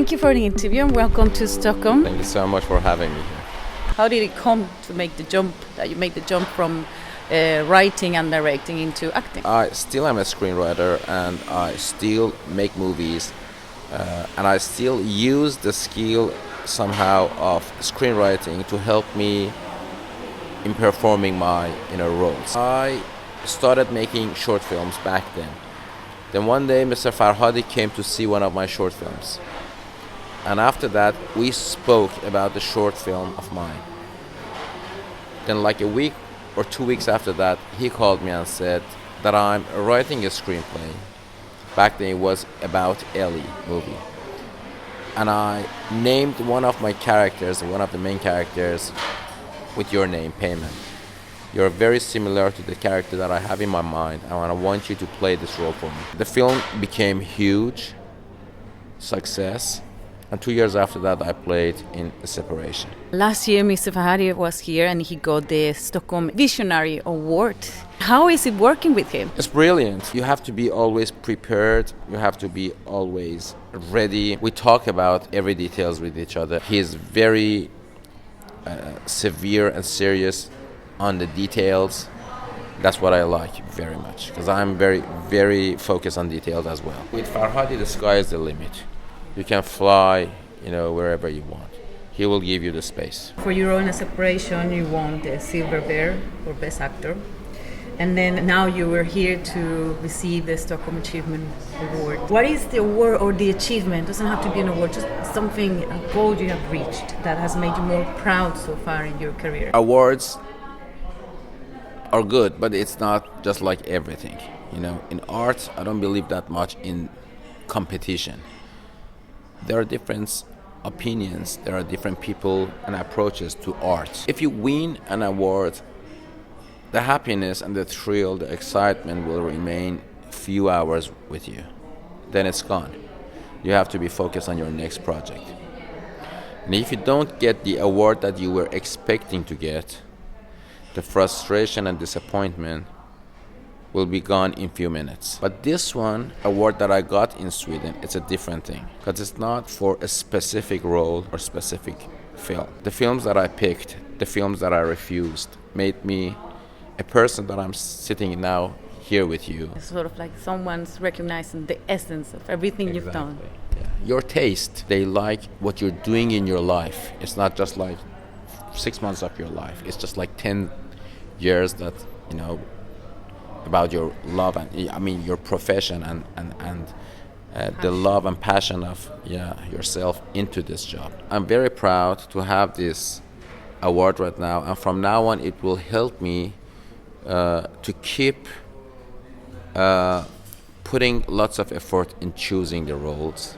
Thank you for the interview and welcome to Stockholm. Thank you so much for having me here. How did it come to make the jump, that you made the jump from writing and directing into acting? I still am a screenwriter and I still make movies and I still use the skill somehow of screenwriting to help me in performing my roles. I started making short films back then. Then one day Mr. Farhadi came to see one of my short films. And after that we spoke about the short film of mine. Then like a week or 2 weeks after that he called me and said that I'm writing a screenplay. Back then it was about Ellie movie. And I named one of my characters, one of the main characters, with your name, Payman. You're very similar to the character that I have in my mind, and I want you to play this role for me. The film became huge success, and 2 years after that I played in Separation. Last year Mr. Farhadi was here and he got the Stockholm Visionary Award. How is it working with him? It's brilliant. You have to be always prepared. You have to be always ready. We talk about every details with each other. He is very severe and serious on the details. That's what I like very much, because I'm very, very focused on details as well. With Farhadi, the sky is the limit. You can fly, wherever you want. He will give you the space. For your own Separation, you won the Silver Bear for Best Actor. And then now you were here to receive the Stockholm Achievement Award. What is the award or the achievement? It doesn't have to be an award, just something, a goal you have reached that has made you more proud so far in your career. Awards are good, but it's not just like everything. In art, I don't believe that much in competition. There are different opinions, there are different people and approaches to art. If you win an award, the happiness and the thrill, the excitement will remain few hours with you. Then it's gone. You have to be focused on your next project. And if you don't get the award that you were expecting to get, the frustration and disappointment will be gone in few minutes. But this one, award that I got in Sweden, it's a different thing, because it's not for a specific role or specific film. The films that I picked, the films that I refused, made me a person that I'm sitting now here with you. It's sort of like someone's recognizing the essence of everything you've done. Yeah. Your taste, they like what you're doing in your life. It's not just like 6 months of your life. It's just like 10 years that, about your love and, your profession and the love and passion of yourself into this job. I'm very proud to have this award right now, and from now on it will help me to keep putting lots of effort in choosing the roles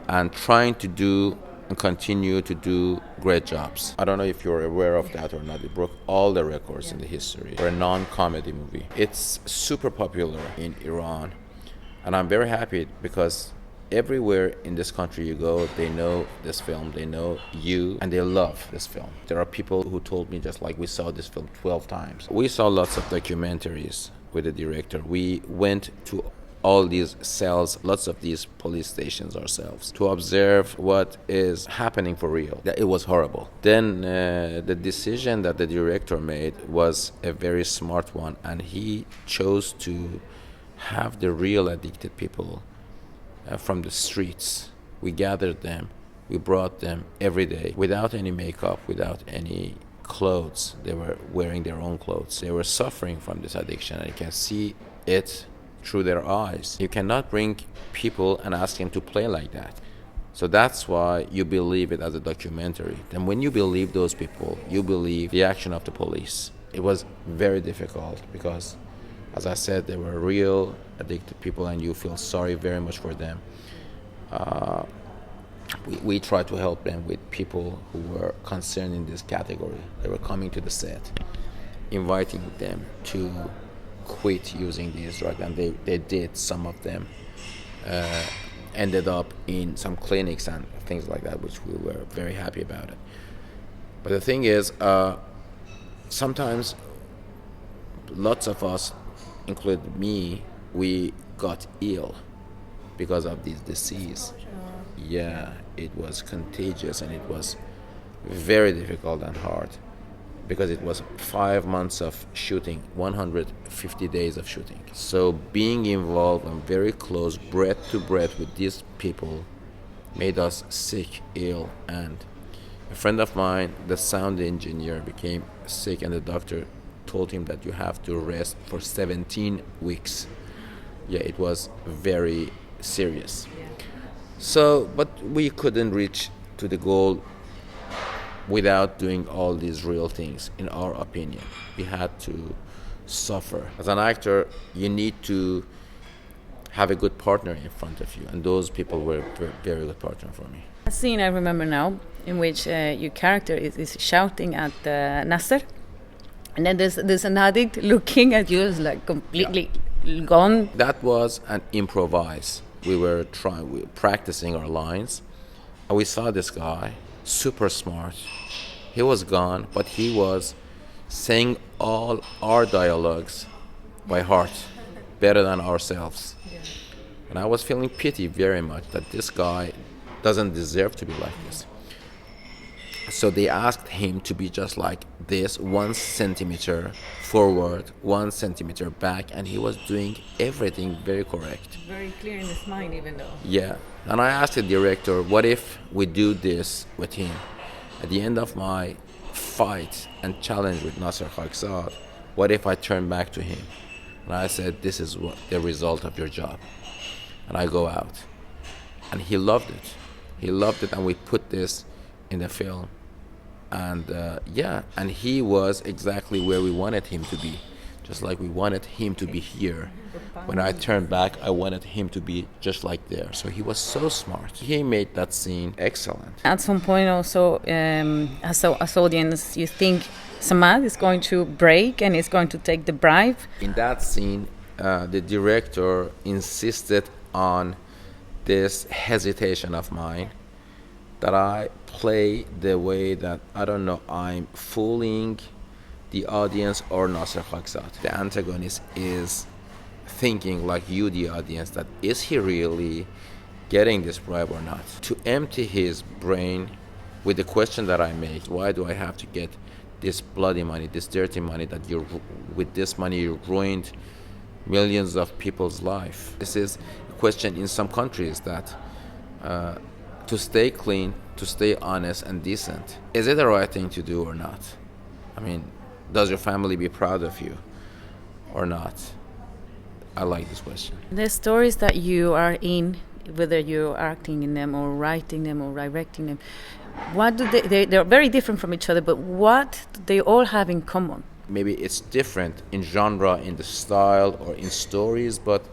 and trying to do and continue to do great jobs. I don't know if you're aware of that or not. It broke all the records in the history for a non-comedy movie. It's super popular in Iran, and I'm very happy because everywhere in this country you go, they know this film, they know you, and they love this film. There are people who told me just like, we saw this film 12 times. We saw lots of documentaries with the director. We went to all these cells, lots of these police stations ourselves, to observe what is happening for real. It was horrible. Then the decision that the director made was a very smart one, and he chose to have the real addicted people from the streets. We gathered them, we brought them every day without any makeup, without any clothes. They were wearing their own clothes. They were suffering from this addiction, and you can see it through their eyes. You cannot bring people and ask them to play like that. So that's why you believe it as a documentary. And when you believe those people, you believe the action of the police. It was very difficult because, as I said, they were real addicted people, and you feel sorry very much for them. We tried to help them with people who were concerned in this category. They were coming to the set, inviting them to quit using these drugs, and they did. Some of them ended up in some clinics and things like that, which we were very happy about it. But the thing is, sometimes lots of us, including me, we got ill because of this disease. Yeah, it was contagious and it was very difficult and hard because it was 5 months of shooting, 150 days of shooting. So being involved and very close, breath to breath with these people made us sick, ill, and a friend of mine, the sound engineer, became sick, and the doctor told him that you have to rest for 17 weeks. Yeah, it was very serious. So, but we couldn't reach to the goal without doing all these real things, in our opinion. We had to suffer. As an actor, you need to have a good partner in front of you, and those people were very good partner for me. A scene I remember now in which your character is shouting at Nasser, and then there's an addict looking at you, is like completely gone. That was an improvise. We were practicing our lines, and we saw this guy, super smart. He was gone, but he was saying all our dialogues by heart, better than ourselves. And I was feeling pity very much that this guy doesn't deserve to be like this. So they asked him to be just like this, 1 centimeter forward, 1 centimeter back, and he was doing everything very correct. Very clear in his mind, even though. Yeah. And I asked the director, what if we do this with him? At the end of my fight and challenge with Nasser Khaksad, what if I turn back to him? And I said, this is what the result of your job. And I go out. And he loved it. He loved it, and we put this in the film. And and he was exactly where we wanted him to be. Just like we wanted him to be here. When I turned back, I wanted him to be just like there. So he was so smart. He made that scene excellent. At some point also, as audience, you think Samad is going to break and is going to take the bribe. In that scene, the director insisted on this hesitation of mine, that I play the way that, I don't know, I'm fooling the audience or Nasser Khaksad. The antagonist is thinking like you, the audience, that is he really getting this bribe or not? To empty his brain with the question that I make, why do I have to get this bloody money, this dirty money, that with this money you ruined millions of people's life? This is a question in some countries that to stay clean, to stay honest and decent, is it the right thing to do or not? I mean, does your family be proud of you or not? I like this question. The stories that you are in, whether you're acting in them or writing them or directing them, what do they're very different from each other, but what do they all have in common? Maybe it's different in genre, in the style, or in stories, but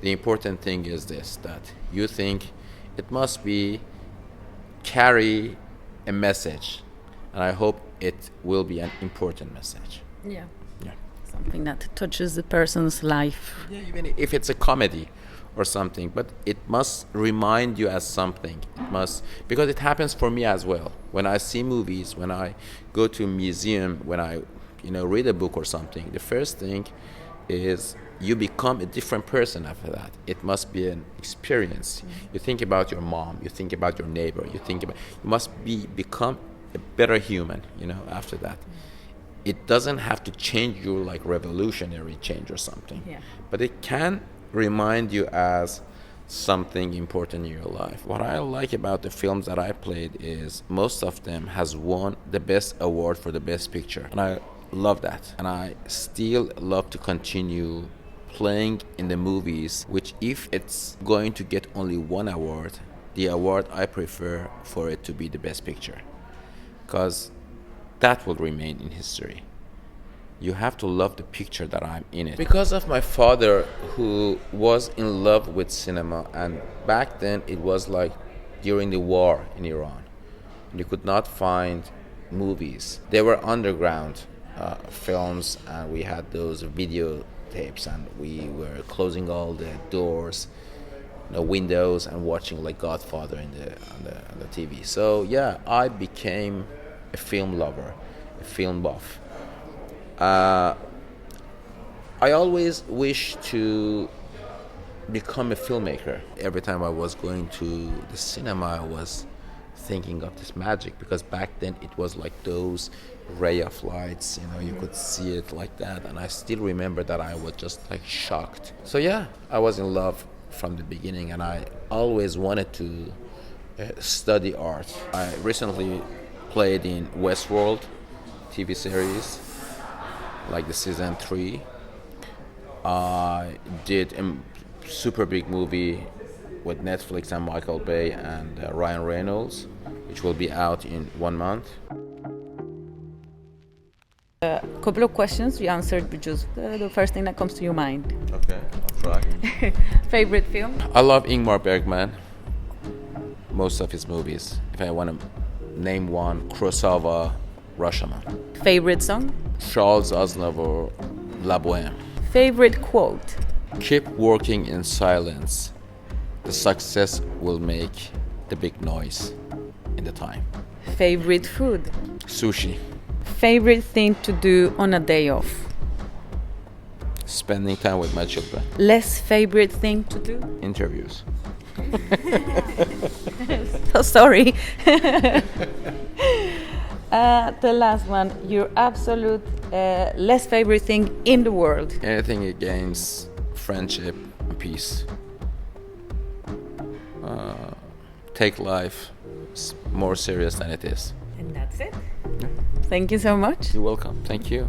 the important thing is this, that you think it must be carry a message, and I hope it will be an important message. Yeah. Yeah. Something that touches the person's life. Yeah, even if it's a comedy or something, but it must remind you as something. It must, because it happens for me as well. When I see movies, when I go to a museum, when I read a book or something, the first thing is you become a different person after that. It must be an experience. You think about your mom, you think about your neighbor, you must become a better human, after that. It doesn't have to change you like revolutionary change or something, but it can remind you as something important in your life. What I like about the films that I played is most of them has won the best award for the best picture, and I love that, and I still love to continue playing in the movies, which if it's going to get only one award, the award I prefer for it to be the best picture, because that will remain in history. You have to love the picture that I'm in it. Because of my father, who was in love with cinema, and back then it was like during the war in Iran, you could not find movies. They were underground films, and we had those videotapes, and we were closing all the doors, the windows, and watching like Godfather on the TV. So yeah, I became a film lover, a film buff. I always wish to become a filmmaker. Every time I was going to the cinema, I was thinking of this magic, because back then it was like those ray of lights, you could see it like that, and I still remember that I was just like shocked. So yeah, I was in love from the beginning, and I always wanted to study art. I recently played in Westworld TV series, like the season 3. I did a super big movie with Netflix and Michael Bay and Ryan Reynolds, which will be out in 1 month. A couple of questions you answered with just the first thing that comes to your mind. Okay, I'll try. Favorite film? I love Ingmar Bergman, most of his movies. If I want to name one, Kurosawa, Rashomon. Favorite song? Charles Aznavour, La Bohème. Favorite quote? Keep working in silence. The success will make the big noise in the time. Favorite food? Sushi. Favorite thing to do on a day off? Spending time with my children. Less favorite thing to do? Interviews. So sorry. The last one, your absolute less favorite thing in the world? Anything against friendship and peace. Take life more serious than it is. And that's it. Thank you so much. You're welcome. Thank you.